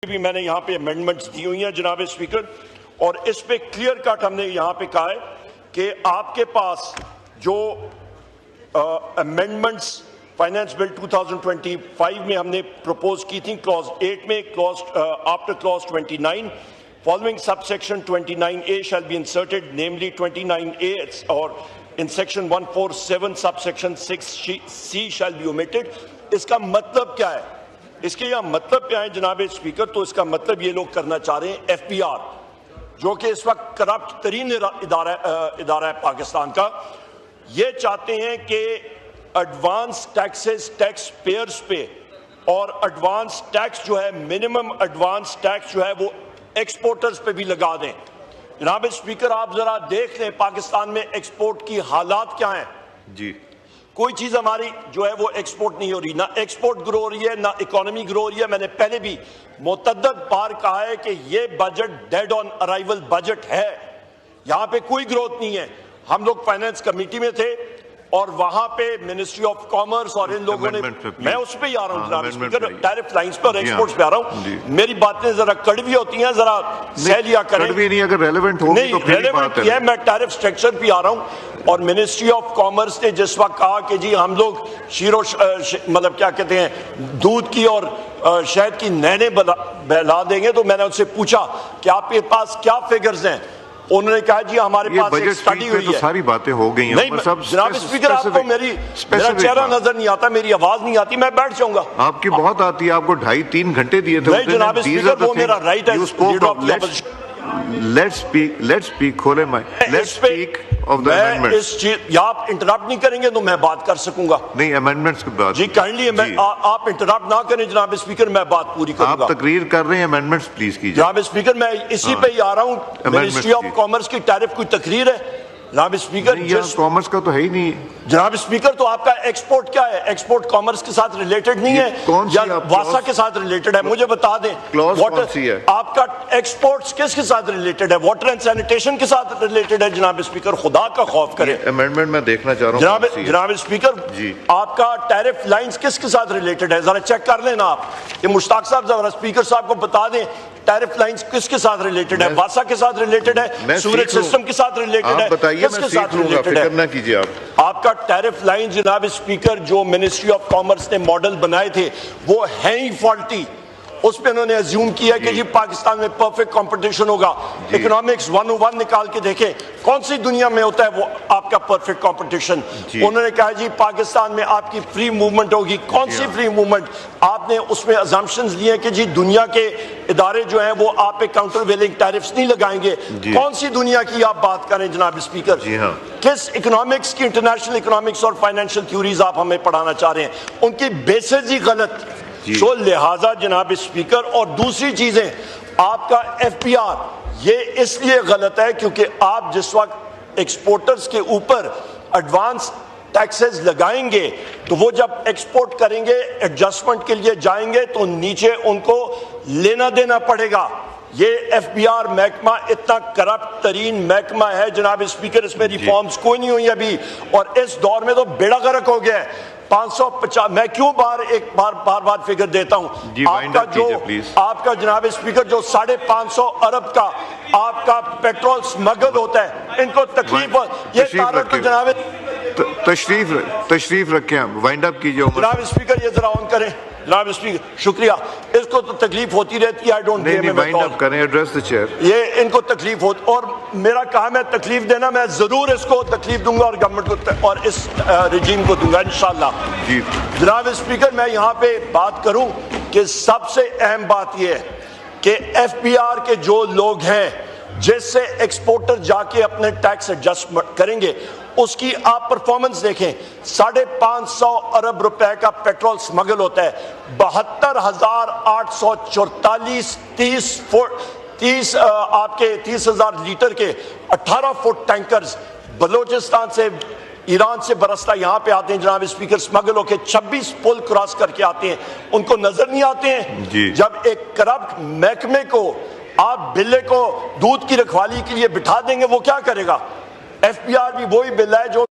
بھی میں نے یہاں پہ امینڈمنٹس دی ہوئی ہیں جناب اسپیکر، اور اس پہ کلیئر کٹ ہم نے یہاں پہ کہا ہے کہ آپ کے پاس جو امینڈمنٹس فائنانس بل 2025 میں ہم نے پروپوز کی تھی کلوز 8 میں، after close 29 following subsection 29A shall be inserted, namely 29A or in section 147 subsection 6C shall be omitted. اس کا مطلب کیا ہے؟ اس کے یہاں مطلب کیا ہے جناب اسپیکر؟ تو اس کا مطلب یہ لوگ کرنا چاہ رہے ہیں ایف پی آر، جو کہ اس وقت کرپٹ ترین ادارہ ہے پاکستان کا، یہ چاہتے ہیں کہ ایڈوانس ٹیکسز ٹیکس پیئرز پہ اور ایڈوانس ٹیکس جو ہے منیمم ایڈوانس ٹیکس جو ہے وہ ایکسپورٹرز پہ بھی لگا دیں۔ جناب اسپیکر آپ ذرا دیکھ لیں پاکستان میں ایکسپورٹ کی حالات کیا ہیں۔ جی کوئی چیز ہماری جو ہے وہ ایکسپورٹ نہیں ہو رہی، نہ ایکسپورٹ گرو ہو رہی ہے نہ اکانومی گرو ہو رہی ہے۔ میں نے پہلے بھی متعدد بار کہا ہے کہ یہ بجٹ ڈیڈ آن ارائیول بجٹ ہے، یہاں پہ کوئی گروتھ نہیں ہے۔ ہم لوگ فائنانس کمیٹی میں تھے اور وہاں پہ منسٹری آف کامرس اور ان لوگوں نے، میں اس پہ ہی آ رہا ہوں جناب اسپیکر، ٹیرف لائنز پر ایکسپورٹس پہ آ رہا ہوں۔ میری باتیں ذرا کڑوی ہوتی ہیں، ذرا سہ لیا کریں۔ کڑوی نہیں، اگر ریلیونٹ ہوگی تو پھر ریلیونٹ ہے، میں ٹیرف سٹرکچر پہ آ رہا ہوں۔ اور منسٹری آف کامرس نے جس وقت کہا کہ جی ہم لوگ مطلب کیا کہتے ہیں دودھ کی اور شہد کی نہریں بہلا دیں گے، تو میں نے ان سے پوچھا کہ آپ کے پاس کیا فگرز ہیں؟ انہوں نے کہا جی ہمارے پاس ایک سٹڈی ہوئی ہے۔ ساری باتیں ہو گئی ہیں جناب اسپیکر، آپ کو میرا چہرہ نظر نہیں آتا، میری آواز نہیں آتی، میں بیٹھ جاؤں گا۔ آپ کی بہت آتی ہے، آپ کو 2.5-3 گھنٹے دیے تھے۔ نہیں جناب اسپیکر، وہ میرا رائٹ ہے۔ لیٹس اسپیک، کھولے mic, let's speak of the amendments. یا آپ انٹرپٹ نہیں کریں گے تو میں بات کر سکوں گا؟ نہیں، امینڈمنٹس کی بات جی کائنڈلی آپ انٹرپٹ نہ کریں جناب اسپیکر، میں بات پوری کروں گا۔ آپ تقریر کر رہے ہیں، امینڈمنٹس پلیز کیجیے۔ جناب اسپیکر میں اسی پہ ہی آ رہا ہوں۔ منسٹری آف کامرس کی ٹیرف کوئی تقریر ہے جناب اسپیکر؟ کامرس کا تو ہے ہی نہیں جناب اسپیکر۔ تو آپ کا ایکسپورٹ کیا ہے؟ ایکسپورٹ کامرس کے ساتھ ریلیٹڈ نہیں ہے یا واسا کے ساتھ ریلیٹڈ ہے؟ مجھے بتا دیں آپ کا ایکسپورٹس کس کے ساتھ ریلیٹڈ ہے؟ واٹر اینڈ سینیٹیشن کے ساتھ ریلیٹڈ ہے جناب اسپیکر؟ خدا کا خوف کریں۔ امینڈمنٹ میں دیکھنا چاہ رہا ہوں جناب اسپیکر، آپ کا ٹیرف لائنز کس کے ساتھ ریلیٹڈ ہے؟ ذرا چیک کر لینا آپ۔ یہ مشتاق صاحب ذرا اسپیکر صاحب کو بتا دیں ٹیرف لائنز کس کے ساتھ ریلیٹڈ ہے؟ واسا کے ساتھ ریلیٹڈ ہے؟ سورج سسٹم کے ساتھ ریلیٹڈ ہے؟ کس کے ساتھ ریلیٹڈ ہے؟ فکر نہ کیجیے آپ۔ آپ کا ٹیرف لائن جناب اسپیکر جو منسٹری آف کامرس نے ماڈل بنائے تھے وہ ہیں ہی فالٹی۔ اس پہ انہوں نے ازیوم کیا کہ جی پاکستان میں پرفیکٹ کمپٹیشن ہوگا۔ اکنامکس 101 نکال کے دیکھیں، کون سی دنیا میں ہوتا ہے وہ آپ کا پرفیکٹ کمپٹیشن؟ انہوں نے کہا جی پاکستان میں آپ کی فری موومنٹ ہوگی۔ کون سی فری موومنٹ؟ آپ نے اس میں ازامپشنز لیے کہ جی دنیا کے ادارے جو ہیں وہ آپ پہ کاؤنٹر ویلنگ ٹیرفز نہیں لگائیں گے۔ کون سی دنیا کی آپ بات کریں جناب اسپیکر؟ کس اکنامکس کی، انٹرنیشنل اکنامکس اور فائنینشیل تھیوریز آپ ہمیں پڑھانا چاہ رہے ہیں؟ ان کی بیسز ہی غلط۔ سو لہٰذا جناب اسپیکر، اور دوسری چیزیں آپ کا ایف پی آر یہ اس لیے غلط ہے کیونکہ آپ جس وقت ایکسپورٹرز کے اوپر ایڈوانس ٹیکسز لگائیں گے تو وہ جب ایکسپورٹ کریں گے ایڈجسٹمنٹ کے لیے جائیں گے تو نیچے ان کو لینا دینا پڑے گا۔ یہ ایف بی آر محکمہ اتنا کرپٹ ترین محکمہ ہے جناب اسپیکر، اس میں ریفارمز کوئی نہیں ہوئی ابھی، اور اس دور میں تو بیڑا غرق ہو گیا ہے۔ 550، میں کیوں بار فگر دیتا ہوں؟ آپ کا جناب اسپیکر جو 550 ارب کا آپ کا پیٹرول سمگل ہوتا ہے، ان کو تکلیف یہ تارک تو جناب تشریف رکھیں، وائنڈ اپ کیجئے جناب اسپیکر، یہ ذرا آن کریں جناب اسپیکر، شکریہ۔ اس کو تو تکلیف ہوتی رہتی ہے، آئی ڈونٹ بلیم ہم ایٹ آل۔ کریں، ایڈریس دی چیئر۔ یہ ان کو تکلیف ہوتی، اور میرا کام ہے تکلیف دینا، میں ضرور اس کو تکلیف دوں گا اور گورنمنٹ کو اور اس رجیم کو دوں گا انشاءاللہ۔ جناب اسپیکر، میں یہاں پہ بات کروں کہ سب سے اہم بات یہ ہے کہ ایف پی آر کے جو لوگ ہیں جس سے ایکسپورٹر جا کے اپنے ٹیکس ایڈجسٹ کریں گے اس کی آپ پرفارمنس دیکھیں۔ 550 ارب روپے کا پیٹرول سمگل ہوتا ہے، 72,844 آپ کے 30,000 لیٹر کے 18 فٹ ٹینکرز بلوچستان سے، ایران سے برستا یہاں پہ آتے ہیں جناب اسپیکر، سمگل ہو کے 26 پل کراس کر کے آتے ہیں۔ ان کو نظر نہیں آتے ہیں؟ جب ایک کرپٹ محکمے کو آپ بلے کو دودھ کی رکھوالی کے لیے بٹھا دیں گے وہ کیا کرے گا؟ ایف پی آر بھی وہی بل ہے جو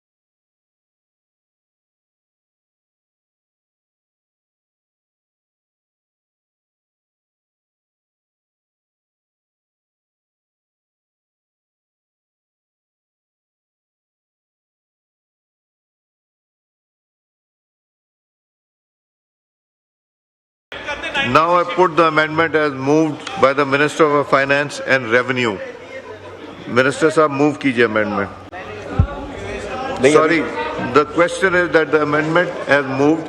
Now I put the amendment as moved by the Minister of Finance and Revenue. Minister Sahab, move kijiye amendment. Sorry, the question is that the amendment as moved,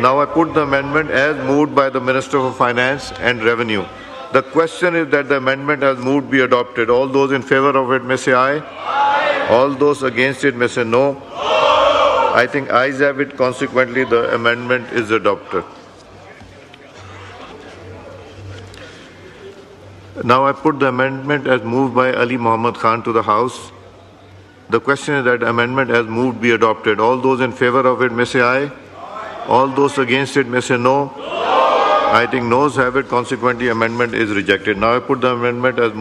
Now I put the amendment as moved by the Minister of Finance and Revenue. The question is that the amendment as moved be adopted. All those in favor of it may say aye. All those against it may say no. I think ayes have it. Consequently, the amendment is adopted. Now I put the amendment as moved by Ali Muhammad Khan to the House. The question is that amendment as moved be adopted. All those in favor of it may say aye. All those against it may say no. I think noes have it. Consequently, amendment is rejected. Now I put the amendment as moved